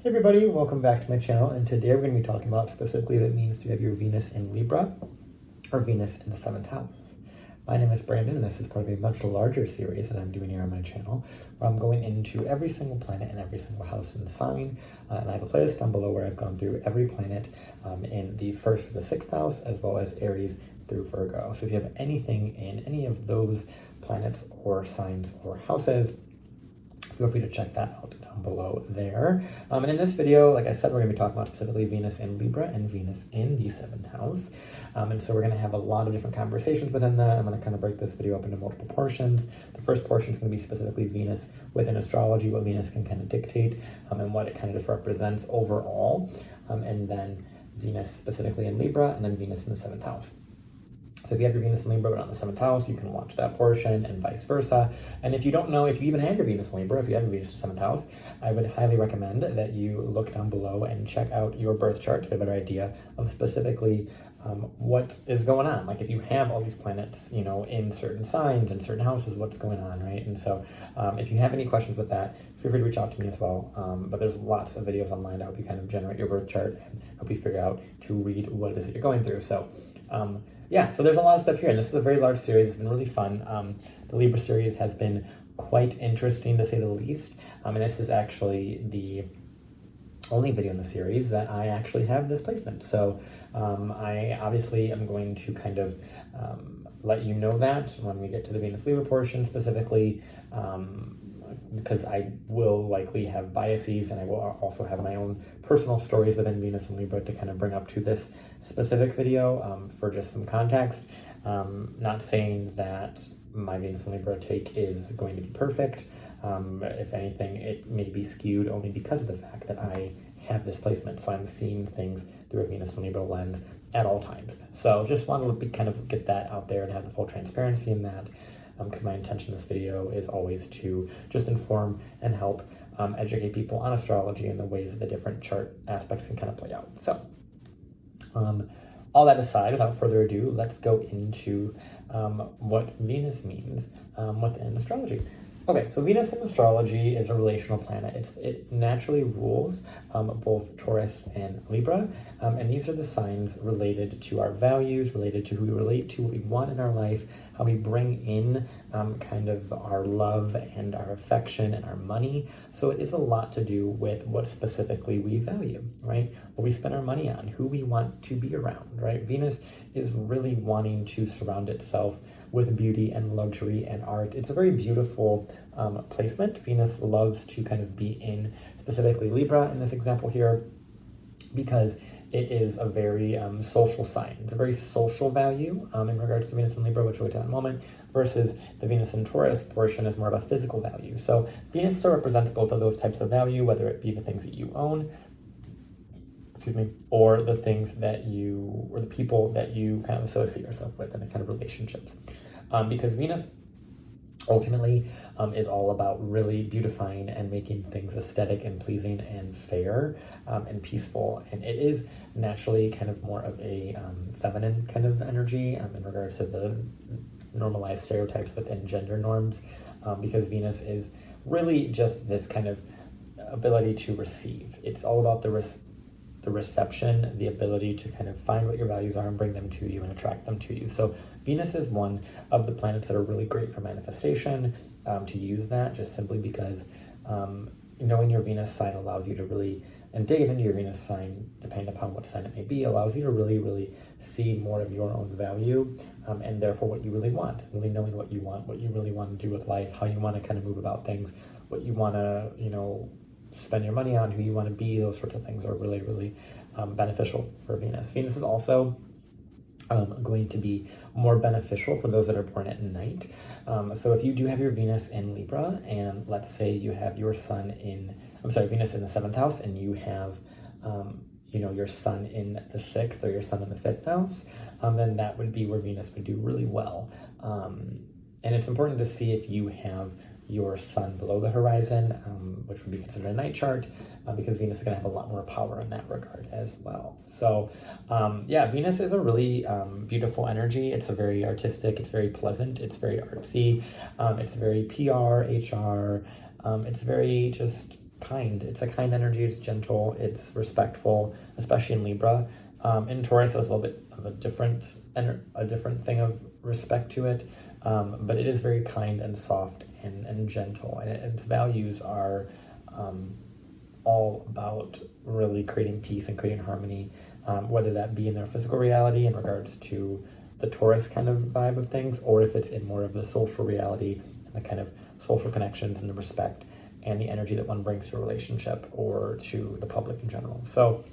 Hey everybody, welcome back to my channel, and today we're going to be talking about specifically what it means to have your Venus in Libra or Venus in the 7th house. My name is Brandon, and this is part of a much larger series that I'm doing here on my channel, where I'm going into every single planet and every single house and sign, and I have a playlist down below where I've gone through every planet in the 1st to the 6th house, as well as Aries through Virgo. So if you have anything in any of those planets or signs or houses, feel free to check that out down below there. And in this video, like I said, we're going to be talking about specifically Venus in Libra and Venus in the 7th house. And so we're going to have a lot of different conversations within that. I'm going to kind of break this video up into multiple portions. The first portion is going to be specifically Venus within astrology, what Venus can kind of dictate, and what it kind of just represents overall. And then Venus specifically in Libra, and then Venus in the 7th house. So if you have your Venus in Libra but not in the 7th house, you can watch that portion and vice versa. And if you don't know, if you even have your Venus in Libra, if you have your Venus in the 7th house, I would highly recommend that you look down below and check out your birth chart to get a better idea of specifically what is going on. Like if you have all these planets, you know, in certain signs and certain houses, what's going on, right? And so if you have any questions with that, feel free to reach out to me as well. But there's lots of videos online to help you kind of generate your birth chart and help you figure out to read what it is that you're going through. So yeah, so there's a lot of stuff here, and this is a very large series. It's been really fun. The Libra series has been quite interesting, to say the least, and this is actually the only video in the series that I actually have this placement. So I obviously am going to kind of let you know that when we get to the Venus Libra portion specifically, because I will likely have biases, and I will also have my own personal stories within Venus and Libra to kind of bring up to this specific video for just some context. Not saying that my Venus and Libra take is going to be perfect. If anything, it may be skewed only because of the fact that I have this placement. So I'm seeing things through a Venus and Libra lens at all times. So just wanted to kind of get that out there and have the full transparency in that. Because my intention in this video is always to just inform and help educate people on astrology and the ways that the different chart aspects can kind of play out. So all that aside, without further ado, let's go into what Venus means within astrology. Okay, so Venus in astrology is a relational planet. It naturally rules both Taurus and Libra, and these are the signs related to our values, related to who we relate to, what we want in our life, how we bring in kind of our love and our affection and our money. So it is a lot to do with what specifically we value, right? What we spend our money on, who we want to be around, right? Venus is really wanting to surround itself with beauty and luxury and art. It's a very beautiful placement. Venus loves to kind of be in specifically Libra in this example here, because it is a very social sign. It's a very social value in regards to Venus and Libra, which we'll get to in a moment, versus the Venus and Taurus portion is more of a physical value. So Venus still represents both of those types of value, whether it be the things that you own, or the things that you, or the people that you kind of associate yourself with in the kind of relationships. Because Venus ultimately is all about really beautifying and making things aesthetic and pleasing and fair and peaceful. And it is naturally kind of more of a feminine kind of energy in regards to the normalized stereotypes within gender norms, because Venus is really just this kind of ability to receive. It's all about the reception, the ability to kind of find what your values are and bring them to you and attract them to you. So Venus is one of the planets that are really great for manifestation, to use that just simply because knowing your Venus sign allows you to really, and digging into your Venus sign, depending upon what sign it may be, allows you to really, really see more of your own value, and therefore what you really want, really knowing what you want, what you really want to do with life, how you want to kind of move about things, what you want to, you know, spend your money on, who you want to be. Those sorts of things are really, really beneficial for Venus. Venus is also going to be more beneficial for those that are born at night. So if you do have your Venus in Libra, and let's say you have your sun in, Venus in the 7th house, and you have, you know, your sun in the 6th or your sun in the 5th house, then that would be where Venus would do really well. And it's important to see if you have your sun below the horizon, which would be considered a night chart, because Venus is going to have a lot more power in that regard as well. So yeah, Venus is a really beautiful energy. It's a very artistic, it's very pleasant, it's very artsy, it's very PR, HR, it's very just kind. It's a kind energy. It's gentle. It's respectful, especially in Libra. In Taurus, there's a little bit of a different thing of respect to it, but it is very kind and soft and gentle, and its values are all about really creating peace and creating harmony, whether that be in their physical reality in regards to the Taurus kind of vibe of things, or if it's in more of the social reality and the kind of social connections and the respect and the energy that one brings to a relationship or to the public in general. So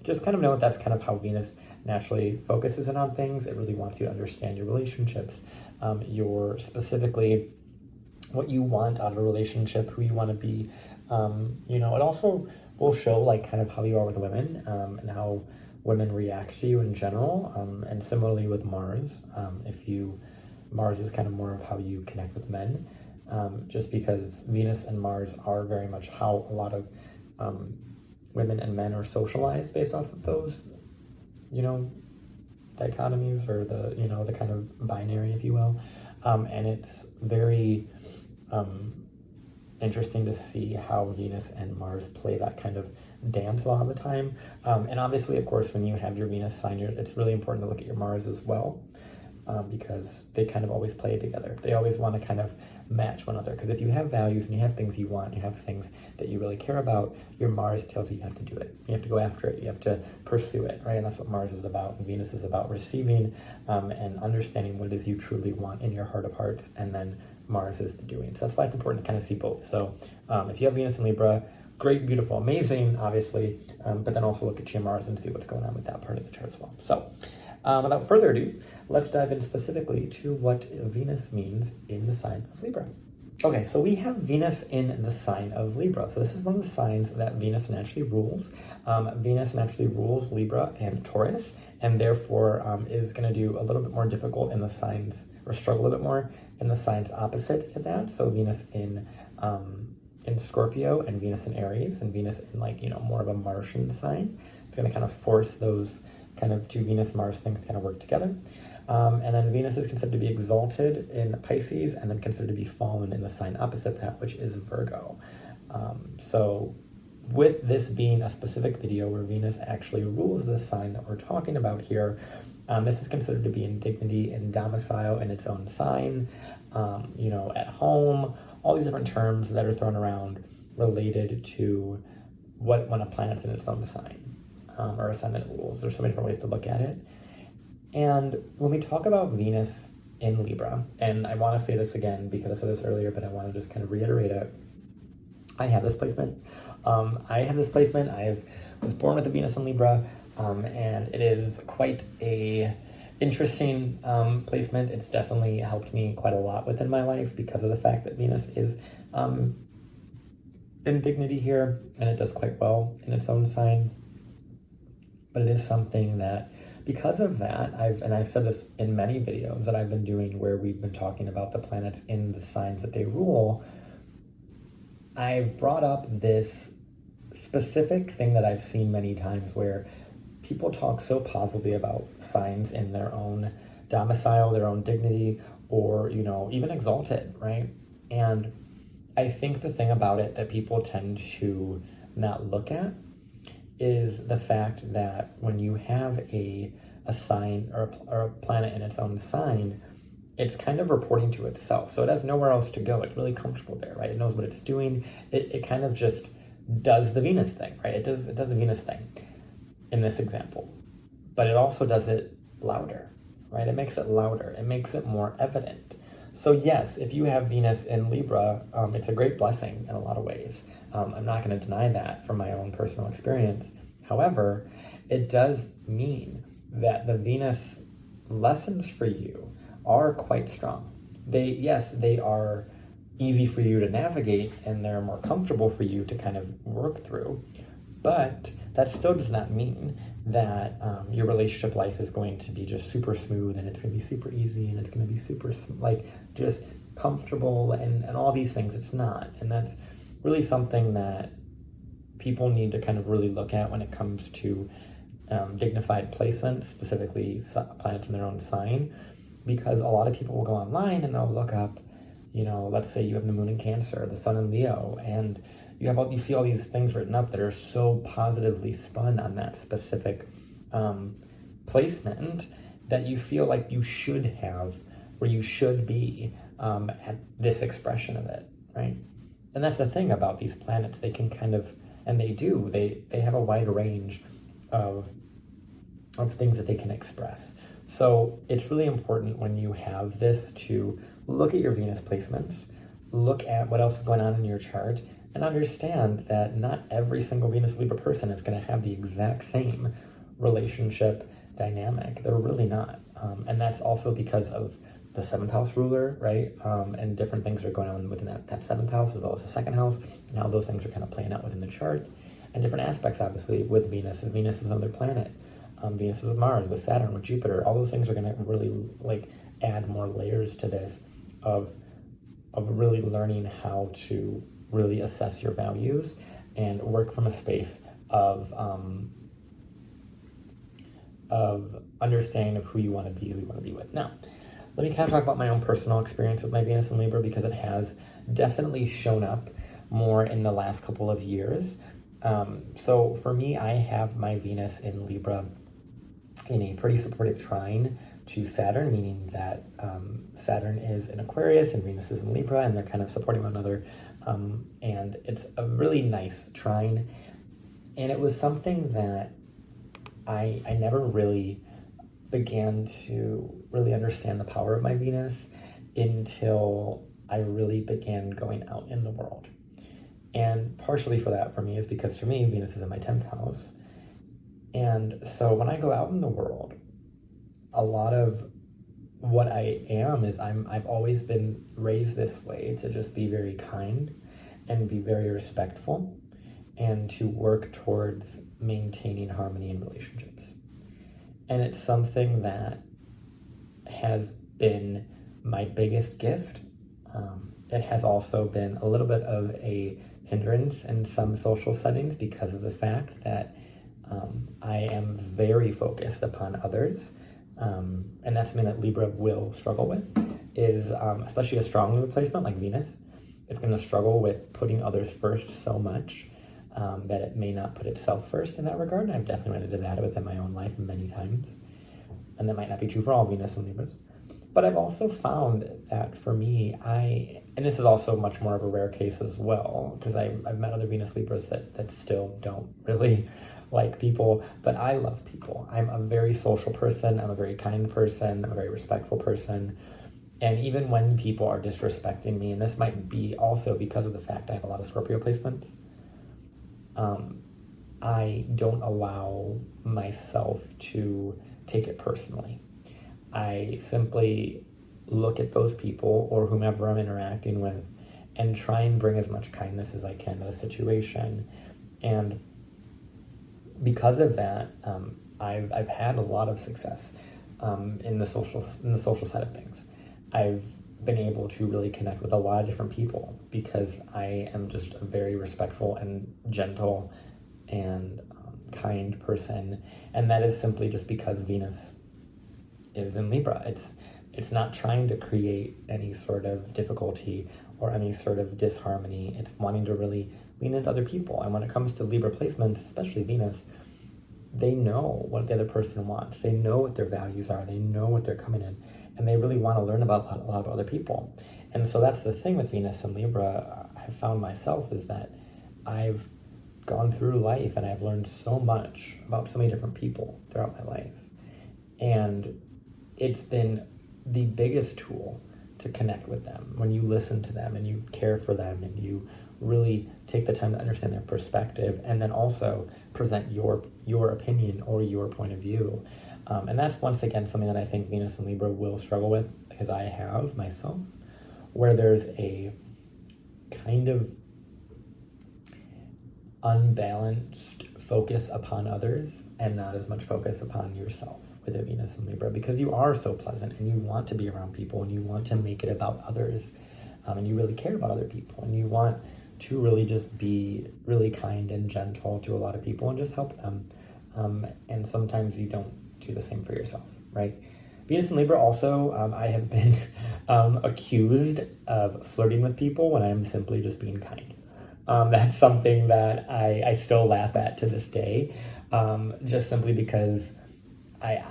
just kind of know that that's kind of how Venus naturally focuses in on things. It really wants you to understand your relationships, your specifically what you want out of a relationship, who you want to be. It also will show like kind of how you are with women, and how women react to you in general. And similarly with Mars, Mars is kind of more of how you connect with men, just because Venus and Mars are very much how a lot of women and men are socialized based off of those, dichotomies, or the kind of binary, if you will. And it's very interesting to see how Venus and Mars play that kind of dance a lot of the time. And obviously, of course, when you have your Venus sign, it's really important to look at your Mars as well, because they kind of always play together. They always want to kind of match one another, because if you have values and you have things you want, you have things that you really care about, your Mars tells you have to do it. You have to go after it. You have to pursue it, right? And that's what Mars is about. And Venus is about receiving and understanding what it is you truly want in your heart of hearts, and then Mars is the doing. So that's why it's important to kind of see both. So if you have Venus in Libra, great, beautiful, amazing, obviously, but then also look at your Mars and see what's going on with that part of the chart as well. So without further ado, let's dive in specifically to what Venus means in the sign of Libra. Okay, so we have Venus in the sign of Libra. So this is one of the signs that Venus naturally rules. Venus naturally rules Libra and Taurus, and therefore is going to do a little bit more difficult in the signs, or struggle a bit more in the signs opposite to that. So Venus in Scorpio, and Venus in Aries, and Venus in more of a Martian sign. It's going to kind of force those kind of two Venus-Mars things to kind of work together. And then Venus is considered to be exalted in Pisces, and then considered to be fallen in the sign opposite that, which is Virgo. So with this being a specific video where Venus actually rules this sign that we're talking about here, this is considered to be in dignity and domicile in its own sign, at home, all these different terms that are thrown around related to when a planet's in its own sign, or a sign that it rules. There's so many different ways to look at it. And when we talk about Venus in Libra, and I want to say this again because I said this earlier, but I want to just kind of reiterate it. I have this placement. I was born with a Venus in Libra, and it is quite a interesting placement. It's definitely helped me quite a lot within my life because of the fact that Venus is in dignity here, and it does quite well in its own sign. But it is something that, because of that, I've said this in many videos that I've been doing where we've been talking about the planets in the signs that they rule, I've brought up this specific thing that I've seen many times where people talk so positively about signs in their own domicile, their own dignity, or, even exalted, right? And I think the thing about it that people tend to not look at is the fact that when you have a sign or a planet in its own sign, it's kind of reporting to itself. So it has nowhere else to go. It's really comfortable there, right? It knows what it's doing. It kind of just does the Venus thing, right? It does the Venus thing in this example. But it also does it louder, right? It makes it louder. It makes it more evident. So yes, if you have Venus in Libra, it's a great blessing in a lot of ways. I'm not going to deny that from my own personal experience. However, it does mean that the Venus lessons for you are quite strong. They are easy for you to navigate, and they're more comfortable for you to kind of work through. But that still does not mean that your relationship life is going to be just super smooth, and it's going to be super easy, and it's going to be super just comfortable and all these things. It's not. And that's really something that people need to kind of really look at when it comes to dignified placements, specifically planets in their own sign, because a lot of people will go online and they'll look up, let's say you have the moon in Cancer, the sun in Leo, and you see all these things written up that are so positively spun on that specific placement that you feel like you should have, or you should be at this expression of it, right? And that's the thing about these planets. They can kind of, and they have a wide range of things that they can express. So it's really important when you have this to look at your Venus placements, look at what else is going on in your chart, and understand that not every single Venus Libra person is going to have the exact same relationship dynamic. They're really not. And that's also because of the 7th house ruler, right? And different things are going on within that 7th house as well as the 2nd house, and how those things are kind of playing out within the chart. And different aspects, obviously, with Venus. If Venus is another planet, Venus is with Mars, with Saturn, with Jupiter, all those things are going to really like add more layers to this of really learning how to really assess your values and work from a space of understanding of who you want to be, who you want to be with. Now, let me kind of talk about my own personal experience with my Venus in Libra, because it has definitely shown up more in the last couple of years. So for me, I have my Venus in Libra in a pretty supportive trine to Saturn, meaning that Saturn is in Aquarius and Venus is in Libra, and they're kind of supporting one another. And it's a really nice trine. And it was something that I never really began to really understand the power of my Venus until I really began going out in the world. And partially for that, for me, is because for me, Venus is in my 10th house. And so when I go out in the world, a lot of what I am is I've always been raised this way, to just be very kind and be very respectful and to work towards maintaining harmony in relationships. And it's something that has been my biggest gift. It has also been a little bit of a hindrance in some social settings because of the fact that I am very focused upon others. And that's something that Libra will struggle with, is especially a strong Libra placement like Venus. It's going to struggle with putting others first so much that it may not put itself first in that regard. And I've definitely run into that within my own life many times. And that might not be true for all Venus and Libras. But I've also found that for me, and this is also much more of a rare case as well, because I've met other Venus Libras that still don't really like people, but I love people. I'm a very social person. I'm a very kind person. I'm a very respectful person. And even when people are disrespecting me, and this might be also because of the fact I have a lot of Scorpio placements, I don't allow myself to take it personally. I simply look at those people or whomever I'm interacting with and try and bring as much kindness as I can to the situation. And because of that, I've had a lot of success in the social side of things. I've been able to really connect with a lot of different people because I am just a very respectful and gentle and kind person, and that is simply just because Venus is in Libra. It's not trying to create any sort of difficulty or any sort of disharmony. It's wanting to really lean into other people. And when it comes to Libra placements, especially Venus, they know what the other person wants. They know what their values are. They know what they're coming in. And they really want to learn about a lot of other people. And so that's the thing with Venus and Libra. I've found myself is that I've gone through life and I've learned so much about so many different people throughout my life. And it's been the biggest tool to connect with them when you listen to them and you care for them and you really take the time to understand their perspective and then also present your opinion or your point of view. And that's once again something that I think Venus and Libra will struggle with, because I have myself, where there's a kind of unbalanced focus upon others and not as much focus upon yourself with a Venus and Libra, because you are so pleasant and you want to be around people and you want to make it about others, and you really care about other people and you want to really just be really kind and gentle to a lot of people and just help them. And sometimes you don't do the same for yourself, right? Venus and Libra also, I have been accused of flirting with people when I'm simply just being kind. That's something that I still laugh at to this day, just simply because I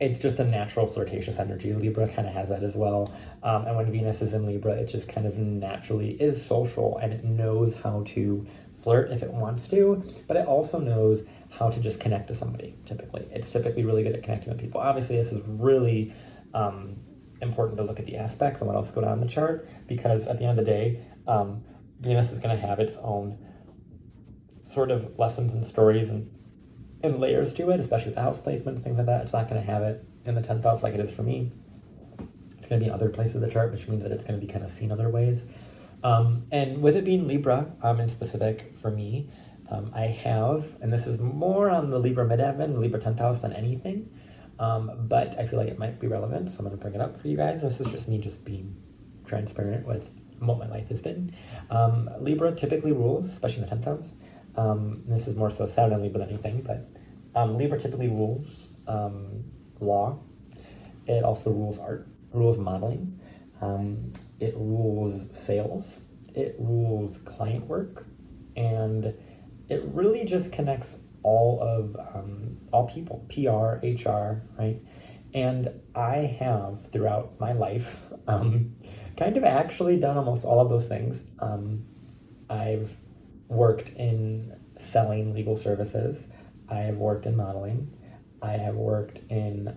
it's just a natural flirtatious energy. Libra kind of has that as well. And when Venus is in Libra, it just kind of naturally is social, and it knows how to flirt if it wants to, but it also knows how to just connect to somebody, typically. It's typically really good at connecting with people. Obviously, this is really important to look at the aspects and what else going on in the chart, because at the end of the day, Venus is going to have its own sort of lessons and stories and layers to it, especially with the house placements, things like that. It's not going to have it in the 10th house like it is for me. It's going to be in other places of the chart, which means that it's going to be kind of seen other ways. And with it being Libra, in specific for me, I have, and this is more on the Libra mid-advent, Libra 10th house than anything, but I feel like it might be relevant, so I'm going to bring it up for you guys. This is just me just being transparent with what my life has been. Libra typically rules, especially in the 10th house. This is more so Saturn and Libra than anything, but Libra typically rules law. It also rules art, rules modeling. It rules sales. It rules client work, and it really just connects all people, PR, HR, right? And I have throughout my life kind of actually done almost all of those things. I've worked in selling legal services. I have worked in modeling. I have worked in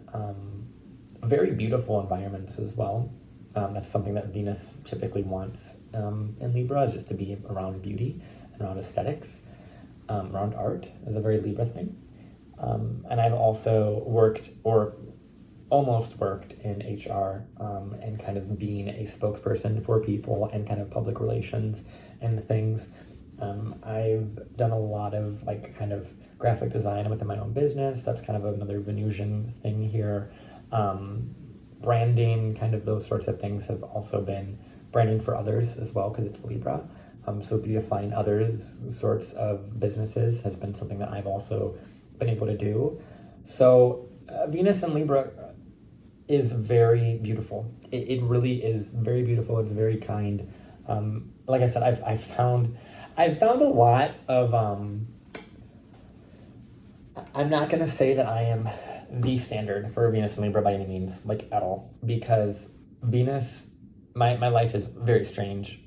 very beautiful environments as well. That's something that Venus typically wants in Libra, is just to be around beauty and around aesthetics. Around art is a very Libra thing. And I've also worked, or almost worked, in HR and kind of being a spokesperson for people and kind of public relations and things. I've done a lot of like kind of graphic design within my own business. That's kind of another Venusian thing here. Branding, kind of those sorts of things have also been branding for others as well, because it's Libra. So beautifying others sorts of businesses has been something that I've also been able to do. So Venus in Libra is very beautiful. It really is very beautiful. It's very kind. Like I said, I've found a lot of, I'm not going to say that I am the standard for Venus and Libra by any means, like at all, because Venus, my life is very strange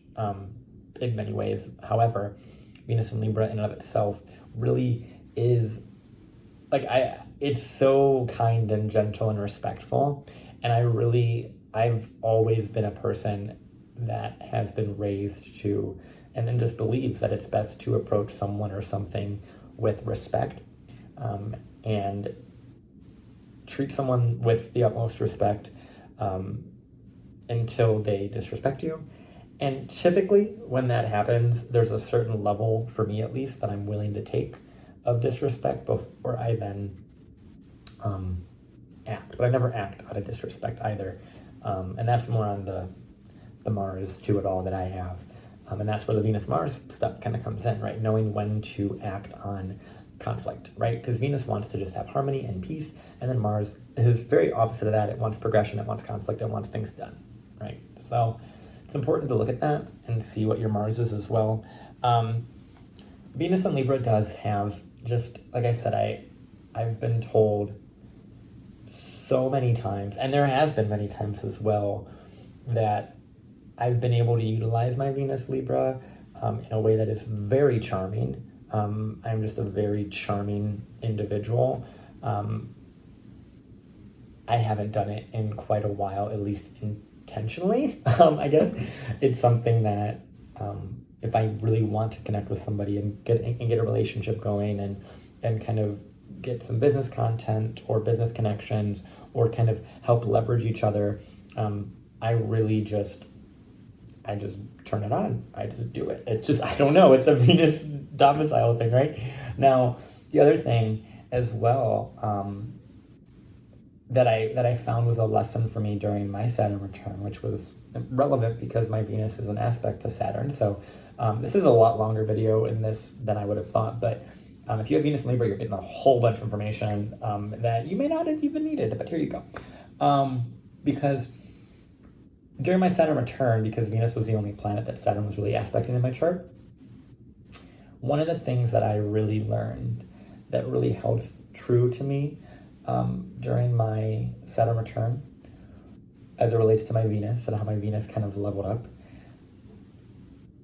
in many ways. However, Venus and Libra in and of itself really is, like, it's so kind and gentle and respectful. And I've always been a person that has been raised to, and then just believes that it's best to approach someone or something with respect, and treat someone with the utmost respect until they disrespect you. And typically when that happens, there's a certain level, for me at least, that I'm willing to take of disrespect before I then act. But I never act out of disrespect either. And that's more on the Mars to it all that I have. And that's where the Venus-Mars stuff kind of comes in, right? Knowing when to act on conflict, right? Because Venus wants to just have harmony and peace, and then Mars is very opposite of that. It wants progression, it wants conflict, it wants things done, right? So it's important to look at that and see what your Mars is as well. Venus in Libra does have, just like I said, I've been told so many times, and there has been many times as well, that I've been able to utilize my Venus Libra in a way that is very charming. I'm just a very charming individual. I haven't done it in quite a while, at least intentionally. I guess it's something that if I really want to connect with somebody and get a relationship going and kind of get some business content or business connections or kind of help leverage each other, I just turn it on. I just do it. It's just, I don't know. It's a Venus domicile thing, right? Now, the other thing as well that I found was a lesson for me during my Saturn return, which was relevant because my Venus is an aspect to Saturn. So this is a lot longer video in this than I would have thought. But if you have Venus in Libra, you're getting a whole bunch of information that you may not have even needed. But here you go. Because during my Saturn return, because Venus was the only planet that Saturn was really aspecting in my chart, one of the things that I really learned that really held true to me during my Saturn return, as it relates to my Venus and how my Venus kind of leveled up.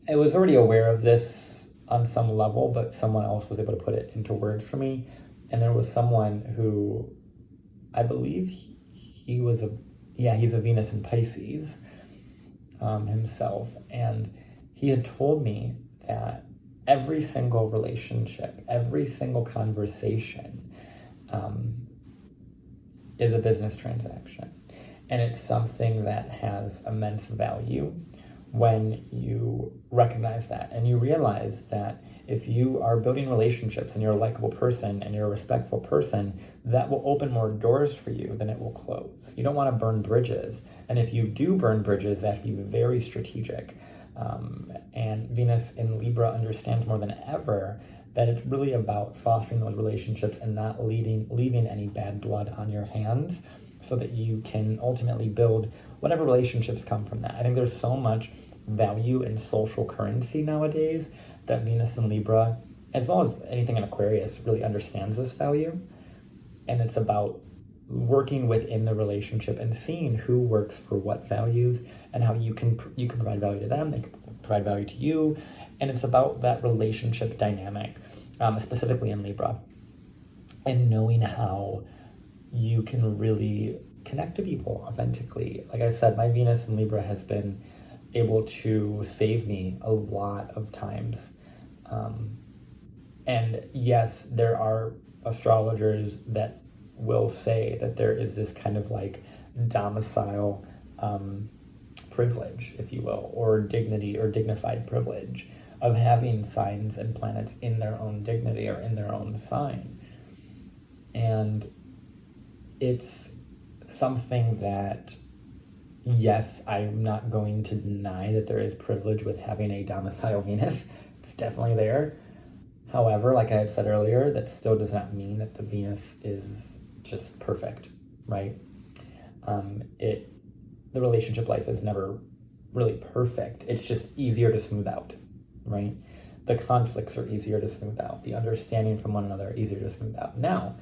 I was already aware of this on some level, but someone else was able to put it into words for me. And there was someone who, I believe he's a Venus in Pisces himself. And he had told me that every single relationship, every single conversation is a business transaction. And it's something that has immense value when you recognize that and you realize that if you are building relationships and you're a likable person and you're a respectful person, that will open more doors for you than it will close. You don't want to burn bridges. And if you do burn bridges, they have to be very strategic. And Venus in Libra understands more than ever that it's really about fostering those relationships and not leaving any bad blood on your hands, so that you can ultimately build whatever relationships come from that. I think there's so much value in social currency nowadays that Venus in Libra, as well as anything in Aquarius, really understands this value. And it's about working within the relationship and seeing who works for what values and how you can provide value to them, they can provide value to you. And it's about that relationship dynamic, specifically in Libra, and knowing how you can really connect to people authentically. Like I said, my Venus in Libra has been able to save me a lot of times. And yes, there are astrologers that will say that there is this kind of like domicile privilege, if you will, or dignity or dignified privilege of having signs and planets in their own dignity or in their own sign. And it's something that, yes, I'm not going to deny that there is privilege with having a domicile Venus. It's definitely there. However, like I had said earlier, that still does not mean that the Venus is just perfect, right? The relationship life is never really perfect. It's just easier to smooth out, right? The conflicts are easier to smooth out. The understanding from one another are easier to smooth out. Now,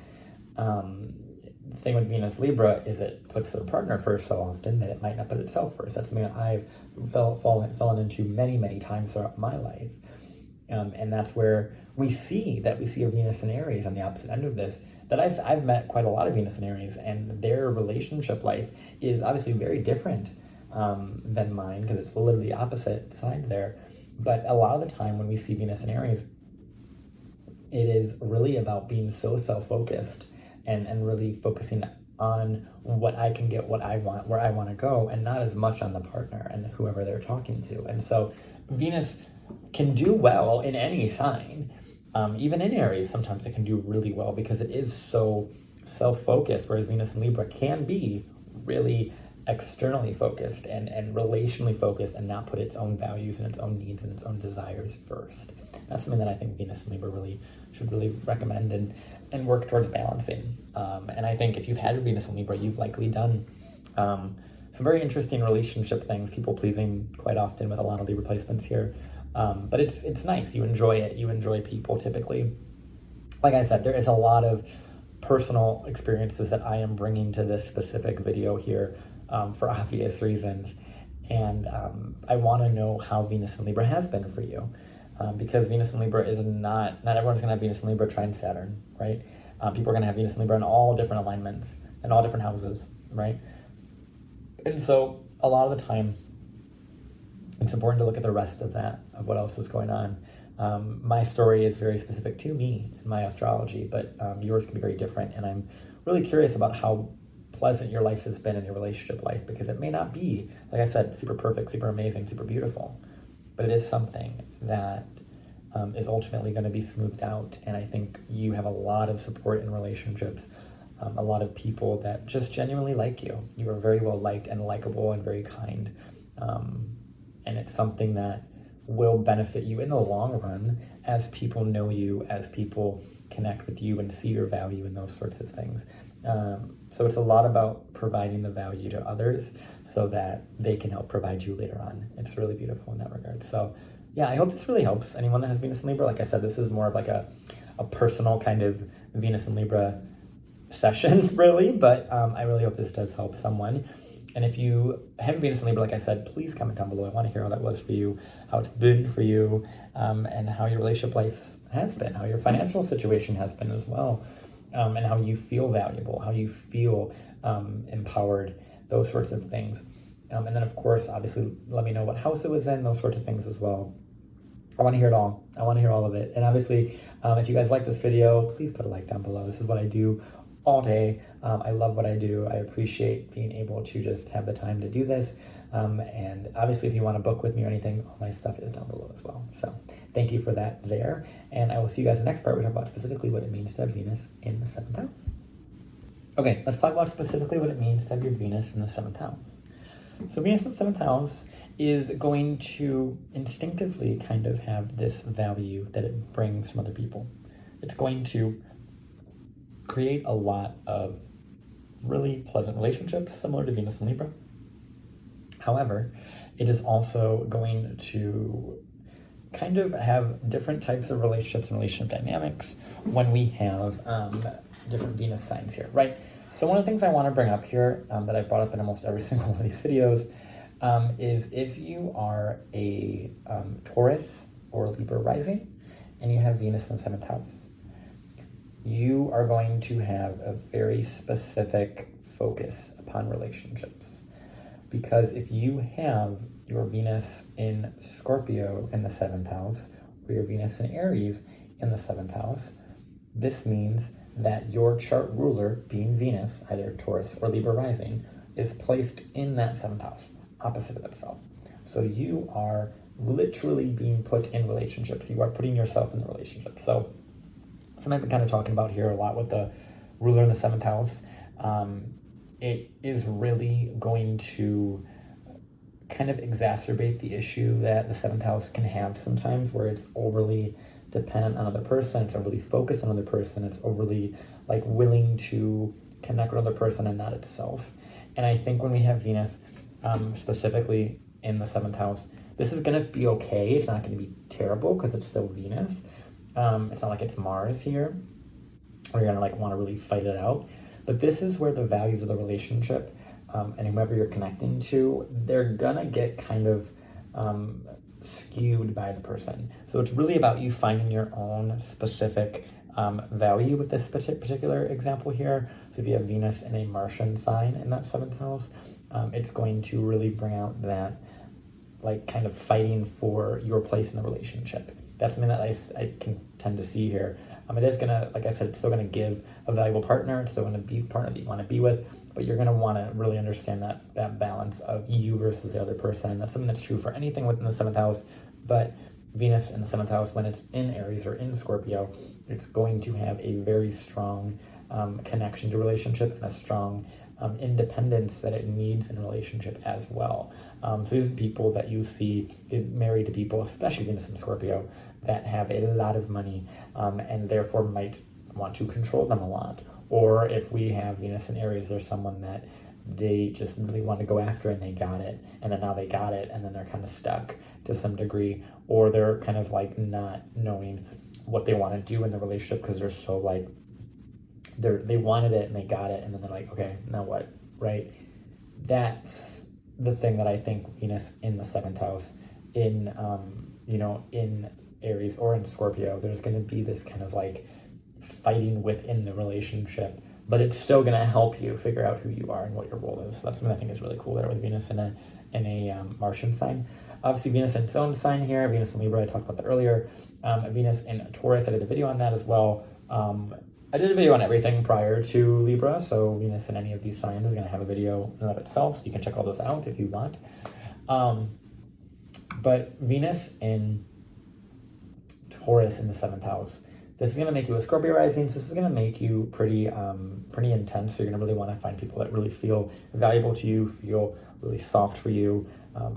the thing with Venus Libra is it puts their partner first so often that it might not put itself first. That's something that I've fallen into many, many times throughout my life. And that's where we see a Venus in Aries on the opposite end of this, that I've met quite a lot of Venus in Aries, and their relationship life is obviously very different than mine, because it's literally the opposite side there. But a lot of the time when we see Venus in Aries, it is really about being so self-focused and really focusing on what I can get, what I want, where I want to go, and not as much on the partner and whoever they're talking to. And so Venus can do well in any sign. Even in Aries, sometimes it can do really well because it is so self-focused, whereas Venus in Libra can be really externally focused and relationally focused and not put its own values and its own needs and its own desires first. That's something that I think Venus in Libra should really recommend and work towards balancing. And I think if you've had Venus in Libra, you've likely done some very interesting relationship things, people pleasing quite often with a lot of Libra placements here. But it's nice. You enjoy it. You enjoy people typically. Like I said, there is a lot of personal experiences that I am bringing to this specific video here for obvious reasons. And I want to know how Venus in Libra has been for you. Because Venus in Libra is not everyone's going to have Venus in Libra trine Saturn, right? People are going to have Venus in Libra in all different alignments and all different houses, right? And so a lot of the time, it's important to look at the rest of that, of what else is going on. My story is very specific to me in my astrology, but yours can be very different. And I'm really curious about how pleasant your life has been in your relationship life, because it may not be, like I said, super perfect, super amazing, super beautiful, but it is something that is ultimately going to be smoothed out. And I think you have a lot of support in relationships, a lot of people that just genuinely like you. You are very well liked and likable and very kind. And it's something that will benefit you in the long run as people know you, as people connect with you and see your value in those sorts of things. So it's a lot about providing the value to others so that they can help provide you later on. It's really beautiful in that regard. So yeah, I hope this really helps anyone that has Venus in Libra. Like I said, this is more of like a personal kind of Venus in Libra session, really, but I really hope this does help someone. And if you have Venus in Libra, like I said, please comment down below. I want to hear how that was for you, how it's been for you, and how your relationship life has been, how your financial situation has been as well, and how you feel valuable, how you feel empowered, those sorts of things. And then, of course, obviously, let me know what house it was in, those sorts of things as well. I want to hear it all. I want to hear all of it. And obviously, if you guys like this video, please put a like down below. This is what I do all day. I love what I do. I appreciate being able to just have the time to do this. And obviously, if you want to book with me or anything, all my stuff is down below as well. So thank you for that there. And I will see you guys in the next part. We talk about specifically what it means to have Venus in the 7th house. Okay, let's talk about specifically what it means to have your Venus in the 7th house. So Venus in the 7th house is going to instinctively kind of have this value that it brings from other people. It's going to create a lot of really pleasant relationships similar to Venus and Libra. However, it is also going to kind of have different types of relationships and relationship dynamics when we have different Venus signs here, right? So one of the things I want to bring up here that I've brought up in almost every single one of these videos is if you are a Taurus or Libra rising and you have Venus in the 7th house, you are going to have a very specific focus upon relationships. Because if you have your Venus in Scorpio in the 7th house or your Venus in Aries in the 7th house, this means that your chart ruler, being Venus, either Taurus or Libra rising, is placed in that 7th house, opposite of itself. So you are literally being put in relationships. You are putting yourself in the relationship. So something I've been kind of talking about here a lot with the ruler in the 7th house. It is really going to kind of exacerbate the issue that the 7th house can have sometimes, where it's overly dependent on another person, it's overly focused on another person, it's overly like willing to connect with another person and not itself. And I think when we have Venus specifically in the 7th house, this is going to be okay. It's not going to be terrible because it's still Venus. It's not like it's Mars here where you're going to like want to really fight it out. But this is where the values of the relationship and whomever you're connecting to, they're going to get kind of skewed by the person. So it's really about you finding your own specific value with this particular example here. So if you have Venus in a Martian sign in that 7th house, it's going to really bring out that like kind of fighting for your place in the relationship. That's something that I can tend to see here. It is going to, like I said, it's still going to give a valuable partner. It's still going to be a partner that you want to be with, but you're going to want to really understand that balance of you versus the other person. That's something that's true for anything within the 7th house, but Venus in the 7th house, when it's in Aries or in Scorpio, it's going to have a very strong connection to relationship and a strong independence that it needs in a relationship as well. So these are people that you see get married to people, especially Venus in Scorpio, that have a lot of money and therefore might want to control them a lot. Or if we have Venus in Aries, there's someone that they just really want to go after and they got it, and then now they got it, and then they're kind of stuck to some degree, or they're kind of like not knowing what they want to do in the relationship because they're so like, they wanted it and they got it, and then they're like, okay, now what, right? That's the thing that I think Venus in the 7th house in, in Aries or in Scorpio, there's going to be this kind of like fighting within the relationship, but it's still going to help you figure out who you are and what your role is. So that's something I think is really cool there with Venus in a Martian sign. Obviously, Venus in its own sign here, Venus in Libra, I talked about that earlier. Venus in Taurus, I did a video on that as well. I did a video on everything prior to Libra, so Venus in any of these signs is going to have a video in and of itself, so you can check all those out if you want. But Venus in Taurus in the 7th house, this is going to make you a Scorpio rising, so this is going to make you pretty intense. So you're going to really want to find people that really feel valuable to you, feel really soft for you,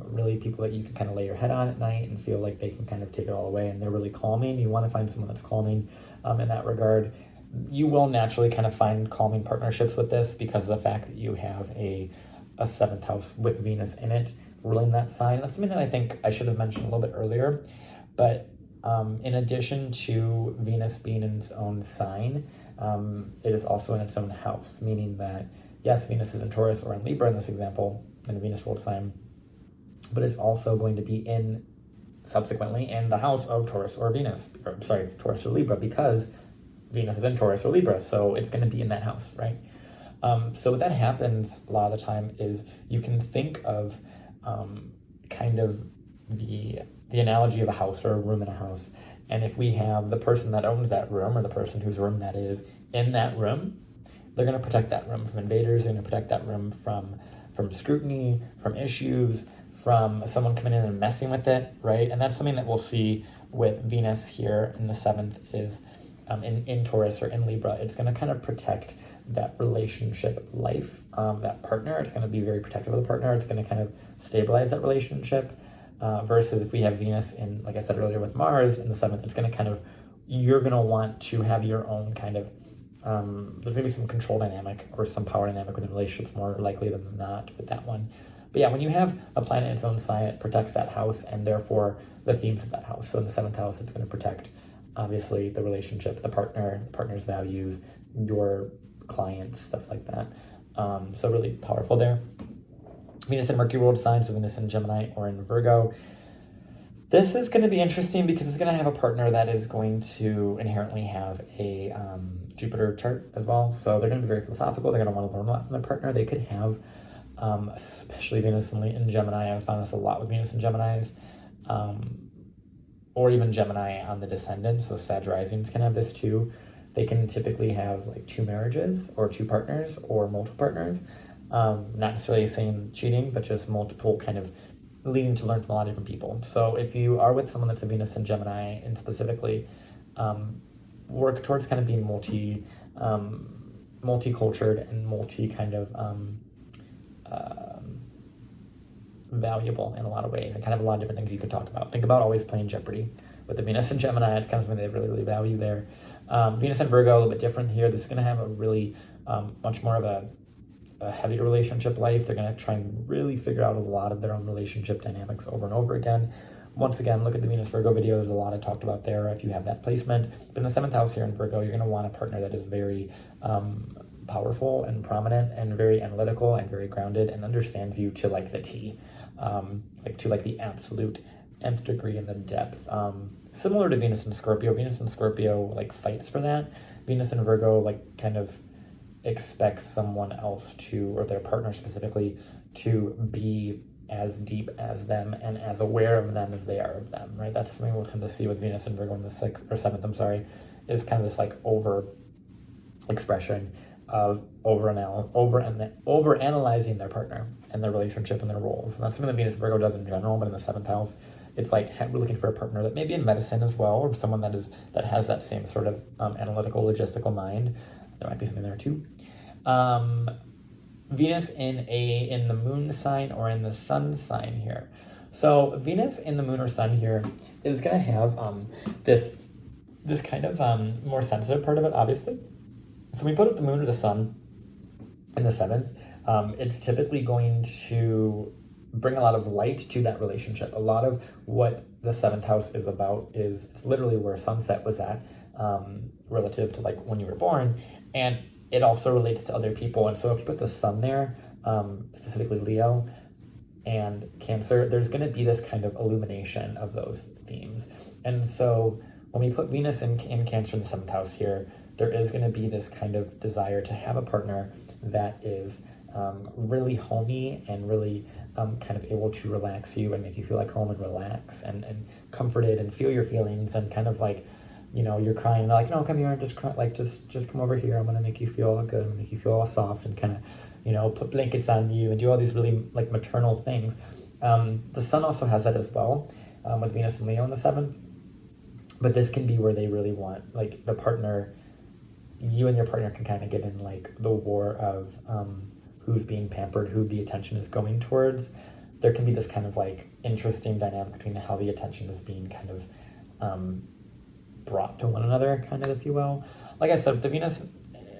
really people that you can kind of lay your head on at night and feel like they can kind of take it all away, and they're really calming. You want to find someone that's calming in that regard. You will naturally kind of find calming partnerships with this because of the fact that you have a 7th house with Venus in it. ruling that sign. That's something that I think I should have mentioned a little bit earlier, but in addition to Venus being in its own sign, it is also in its own house, meaning that, yes, Venus is in Taurus or in Libra in this example, in a Venus ruled sign, but it's also going to be subsequently in the house of Taurus or Venus, or sorry, Taurus or Libra, because Venus is in Taurus or Libra, so it's going to be in that house, right? So what that happens a lot of the time is you can think of kind of the analogy of a house or a room in a house. And if we have the person that owns that room or the person whose room that is in that room, they're going to protect that room from invaders. They're going to protect that room from scrutiny, from issues, from someone coming in and messing with it, right? And that's something that we'll see with Venus here in the 7th is in Taurus or in Libra. It's going to kind of protect that relationship life, that partner. It's going to be very protective of the partner. It's going to kind of stabilize that relationship. Versus if we have Venus in, like I said earlier, with Mars in the 7th, it's going to kind of, you're going to want to have your own kind of, there's going to be some control dynamic or some power dynamic within relationships more likely than not with that one. But yeah, when you have a planet in its own sign, it protects that house and therefore the themes of that house. So in the 7th house, it's going to protect, obviously, the relationship, the partner's values, your clients, stuff like that. So really powerful there. Venus and Mercury ruled signs, so Venus in Gemini or in Virgo. This is going to be interesting because it's going to have a partner that is going to inherently have a Jupiter chart as well. So they're going to be very philosophical. They're going to want to learn a lot from their partner. They could have, especially Venus in Gemini. I've found this a lot with Venus and Geminis, or even Gemini on the descendant. So Sag risings can have this too. They can typically have like 2 marriages or 2 partners or multiple partners. Not necessarily saying cheating, but just multiple kind of leading to learn from a lot of different people. So if you are with someone that's a Venus and Gemini, and specifically work towards kind of being multi-cultured and multi kind of valuable in a lot of ways, and kind of a lot of different things you could talk about. Think about always playing Jeopardy with the Venus and Gemini. It's kind of something they really, really value there. Venus and Virgo, a little bit different here. This is going to have a really much more of a heavier relationship life. They're going to try and really figure out a lot of their own relationship dynamics over and over again. Once again, look at the Venus Virgo video. There's a lot I talked about there if you have that placement. But in the 7th house here in Virgo, you're going to want a partner that is very powerful and prominent and very analytical and very grounded and understands you to like the T, to like the absolute nth degree in the depth. Similar to Venus and Scorpio. Venus and Scorpio like fights for that. Venus and Virgo like kind of expects someone else to, or their partner specifically, to be as deep as them and as aware of them as they are of them, right? That's something we'll tend to see with Venus and Virgo in the 6th or 7th, is kind of this like over expression of over analyzing their partner and their relationship and their roles. And that's something that Venus and Virgo does in general, but in the 7th house, it's like we're looking for a partner that maybe in medicine as well, or someone that has that same sort of analytical, logistical mind. There might be something there too. Venus in the moon sign or in the sun sign here. So Venus in the moon or sun here is going to have this kind of more sensitive part of it, obviously. So when we put up the moon or the sun in the 7th, it's typically going to bring a lot of light to that relationship. A lot of what the 7th house is about is it's literally where sunset was at, relative to like when you were born, and it also relates to other people. And so if you put the sun there, specifically Leo and Cancer, there's going to be this kind of illumination of those themes. And so when we put Venus in Cancer in the 7th house here, there is going to be this kind of desire to have a partner that is really homey and really kind of able to relax you and make you feel like home and relax and comforted and feel your feelings, and kind of like, you know, you're crying, and they're like, no, come here and just cry, like just come over here. I'm gonna make you feel good. I'm gonna make you feel all soft and kind of, you know, put blankets on you and do all these really like maternal things. The sun also has that as well, with Venus and Leo in the 7th. But this can be where they really want like the partner. You and your partner can kind of get in like the war of who's being pampered, who the attention is going towards. There can be this kind of like interesting dynamic between how the attention is being kind of brought to one another, kind of, if you will. Like I said, the Venus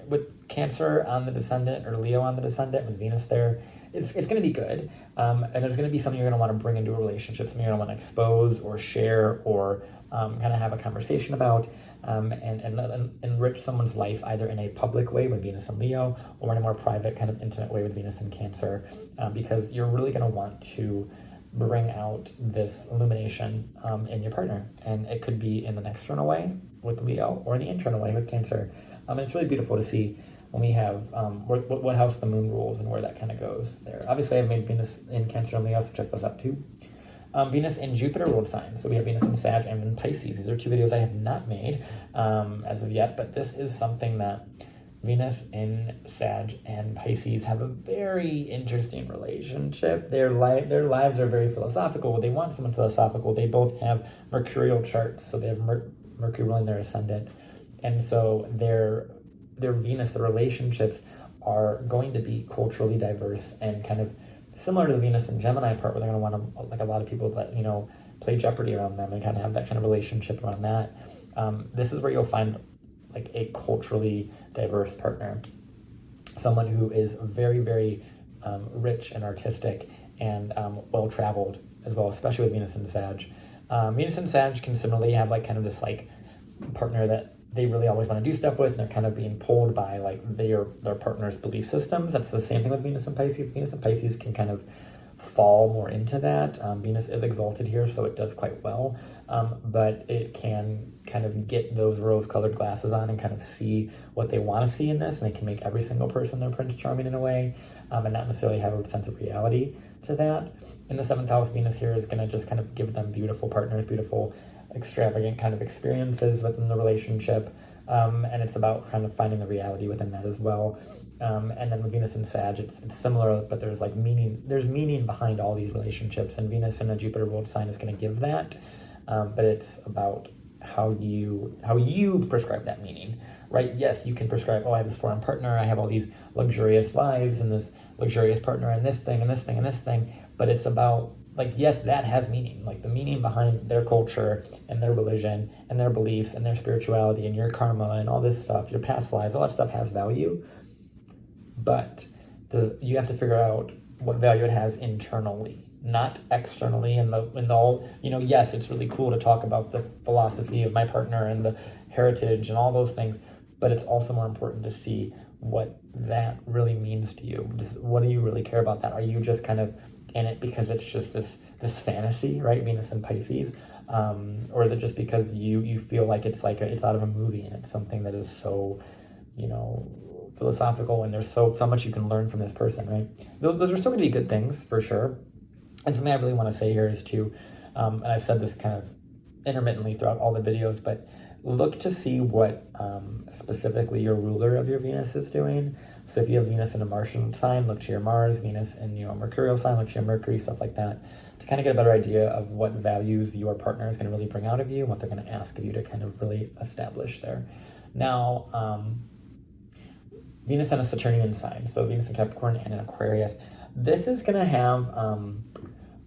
with Cancer on the descendant or Leo on the descendant with Venus there, it's going to be good. And there's going to be something you're going to want to bring into a relationship, something you're going to want to expose or share or kind of have a conversation about, and enrich someone's life either in a public way with Venus and Leo or in a more private kind of intimate way with Venus and Cancer, because you're really going to want to bring out this illumination in your partner. And it could be in an external way with Leo or in the internal way with Cancer. And it's really beautiful to see when we have what house the moon rules and where that kind of goes there. Obviously, I've made Venus in Cancer and Leo, so check those out too. Venus in Jupiter ruled signs. So we have Venus in Sag and in Pisces. These are two videos I have not made as of yet, but this is something that Venus in Sag and Pisces have a very interesting relationship. Their lives are very philosophical. They want someone philosophical. They both have mercurial charts, so they have Mercury ruling their ascendant. And so their Venus, the relationships are going to be culturally diverse and kind of similar to the Venus and Gemini part, where they're going to want to, like a lot of people that, play Jeopardy around them and kind of have that kind of relationship around that. This is where you'll find like a culturally diverse partner, someone who is very, very rich and artistic and well-traveled as well, especially with Venus and Sag. Venus and Sag can similarly have like kind of this like partner that they really always want to do stuff with, and they're kind of being pulled by like their partner's belief systems. That's the same thing with Venus and Pisces. Venus and Pisces can kind of fall more into that. Venus is exalted here, so it does quite well, but it can kind of get those rose-colored glasses on and kind of see what they want to see in this, and they can make every single person their Prince Charming in a way, and not necessarily have a sense of reality to that. In the 7th house, Venus here is going to just kind of give them beautiful partners, beautiful extravagant kind of experiences within the relationship, and it's about kind of finding the reality within that as well. And then with Venus and Sag, it's similar, but there's meaning behind all these relationships, and Venus in a Jupiter ruled sign is going to give that, but it's about how you prescribe that meaning, right? Yes, you can prescribe, oh, I have this foreign partner, I have all these luxurious lives and this luxurious partner and this thing and this thing and this thing, but it's about, like, yes, that has meaning, like the meaning behind their culture and their religion and their beliefs and their spirituality and your karma and all this stuff, your past lives, all that stuff has value, but you have to figure out what value it has internally, not externally. And the all, yes, it's really cool to talk about the philosophy of my partner and the heritage and all those things, but it's also more important to see what that really means to you. What do you really care about that? Are you just kind of in it because it's just this fantasy, right? Venus and Pisces, or is it just because you feel like it's out of a movie and it's something that is so, philosophical, and there's so much you can learn from this person, right? Those are still going to be good things for sure. And something I really want to say here is to, and I've said this kind of intermittently throughout all the videos, but look to see what specifically your ruler of your Venus is doing. So if you have Venus in a Martian sign, look to your Mars. Venus in a Mercurial sign, look to your Mercury, stuff like that, to kind of get a better idea of what values your partner is going to really bring out of you and what they're going to ask of you to kind of really establish there. Now, Venus in a Saturnian sign, so Venus in Capricorn and in Aquarius, this is going to have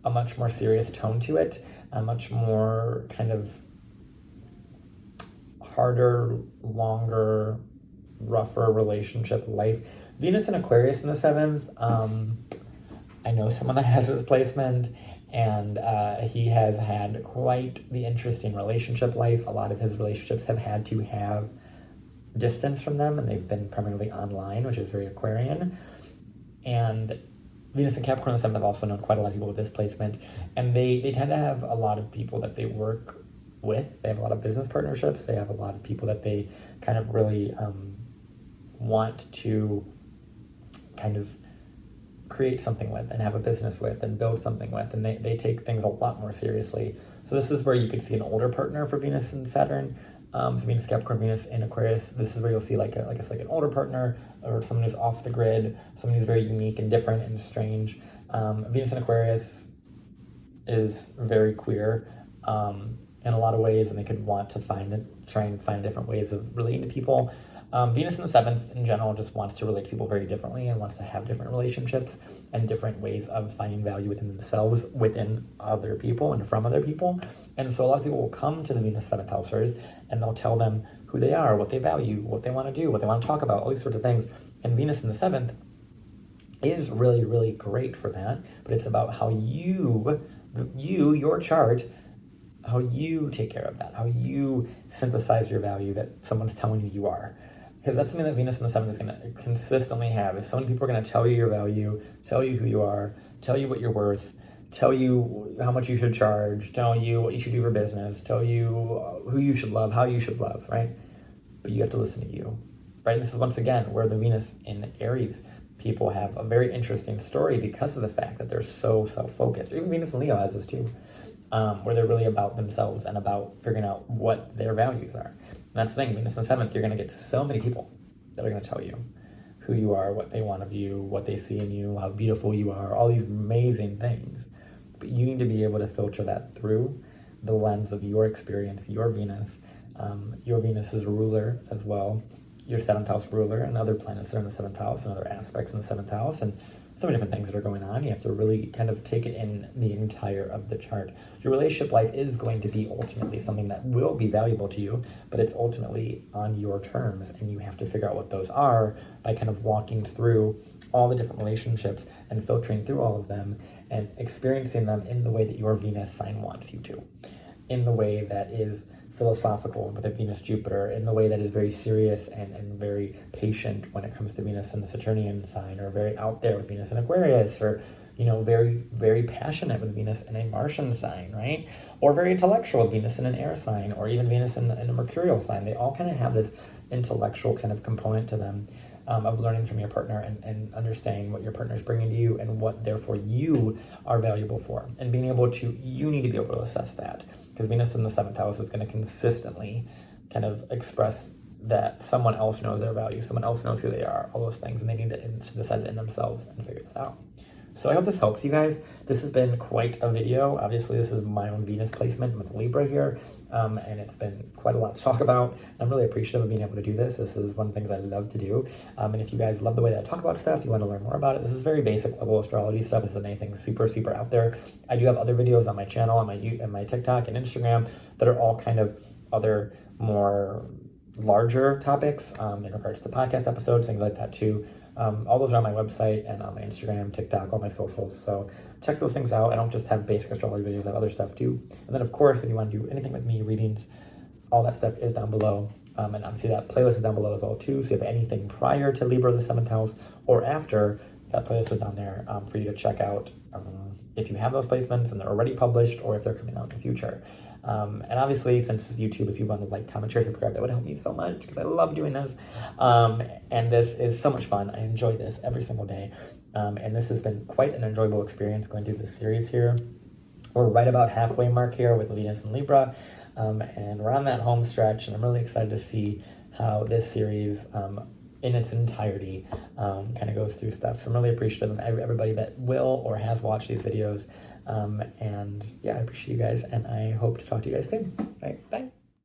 a much more serious tone to it, a much more kind of harder, longer, rougher relationship life. Venus in Aquarius in the 7th, I know someone that has this placement, and he has had quite the interesting relationship life. A lot of his relationships have had to have distance from them, and they've been primarily online, which is very Aquarian. And Venus and Capricorn in the 7th, I've also known quite a lot of people with this placement, and they tend to have a lot of people that they work with. They have a lot of business partnerships. They have a lot of people that they kind of really want to kind of create something with and have a business with and build something with, and they take things a lot more seriously. So this is where you could see an older partner for Venus and Saturn. So Venus, Capricorn, Venus in Aquarius, this is where you'll see like an older partner, or someone who's off the grid, someone who's very unique and different and strange. Venus in Aquarius is very queer in a lot of ways, and they could want to try and find different ways of relating to people. Venus in the 7th in general just wants to relate to people very differently and wants to have different relationships and different ways of finding value within themselves, within other people, and from other people. And so a lot of people will come to the Venus 7th housers and they'll tell them who they are, what they value, what they want to do, what they want to talk about, all these sorts of things. And Venus in the 7th is really, really great for that. But it's about how your chart, how you take care of that, how you synthesize your value that someone's telling you are. Because that's something that Venus in the 7th is going to consistently have, is so many people are going to tell you your value, tell you who you are, tell you what you're worth, tell you how much you should charge, tell you what you should do for business, tell you who you should love, how you should love, right? But you have to listen to you, right? And this is once again where the Venus in Aries people have a very interesting story because of the fact that they're so self-focused. Even Venus in Leo has this too, where they're really about themselves and about figuring out what their values are. And that's the thing, Venus in the 7th, you're going to get so many people that are going to tell you who you are, what they want of you, what they see in you, how beautiful you are, all these amazing things. But you need to be able to filter that through the lens of your experience, your Venus. Your Venus is a ruler as well, your 7th house ruler, and other planets that are in the 7th house and other aspects in the 7th house, and so many different things that are going on. You have to really kind of take it in the entire of the chart. Your relationship life is going to be ultimately something that will be valuable to you, but it's ultimately on your terms, and you have to figure out what those are by kind of walking through all the different relationships and filtering through all of them and experiencing them in the way that your Venus sign wants you to, in the way that is philosophical with a Venus-Jupiter, in the way that is very serious and very patient when it comes to Venus in the Saturnian sign, or very out there with Venus in Aquarius, or, you know, very, very passionate with Venus in a Martian sign, right? Or very intellectual with Venus in an air sign, or even Venus in a Mercurial sign. They all kind of have this intellectual kind of component to them, of learning from your partner and understanding what your partner is bringing to you and what therefore you are valuable for, and being able to, you need to be able to assess that, because Venus in the 7th house is going to consistently kind of express that someone else knows their value, someone else knows who they are, all those things, and they need to synthesize it in themselves and figure that out. So I hope this helps you guys. This has been quite a video. Obviously, this is my own Venus placement with Libra here, and it's been quite a lot to talk about. I'm really appreciative of being able to do this. This is one of the things I love to do. And if you guys love the way that I talk about stuff, you want to learn more about it, this is very basic level astrology stuff. This isn't anything super out there. I do have other videos on my channel, on my TikTok and Instagram that are all kind of other more larger topics in regards to podcast episodes, things like that too. All those are on my website and on my Instagram, TikTok, all my socials. So check those things out. I don't just have basic astrology videos, I have other stuff too. And then of course, if you want to do anything with me, readings, all that stuff is down below. And obviously that playlist is down below as well too. So if you have anything prior to Libra, the 7th house, or after, that playlist is down there for you to check out if you have those placements and they're already published, or if they're coming out in the future. And obviously, since this is YouTube, if you want to like, comment, share, subscribe, that would help me so much, because I love doing this. And this is so much fun. I enjoy this every single day. And this has been quite an enjoyable experience going through this series here. We're right about halfway mark here with Venus and Libra. And we're on that home stretch, and I'm really excited to see how this series in its entirety kind of goes through stuff. So I'm really appreciative of everybody that will or has watched these videos. And yeah, I appreciate you guys, and I hope to talk to you guys soon. All right, bye.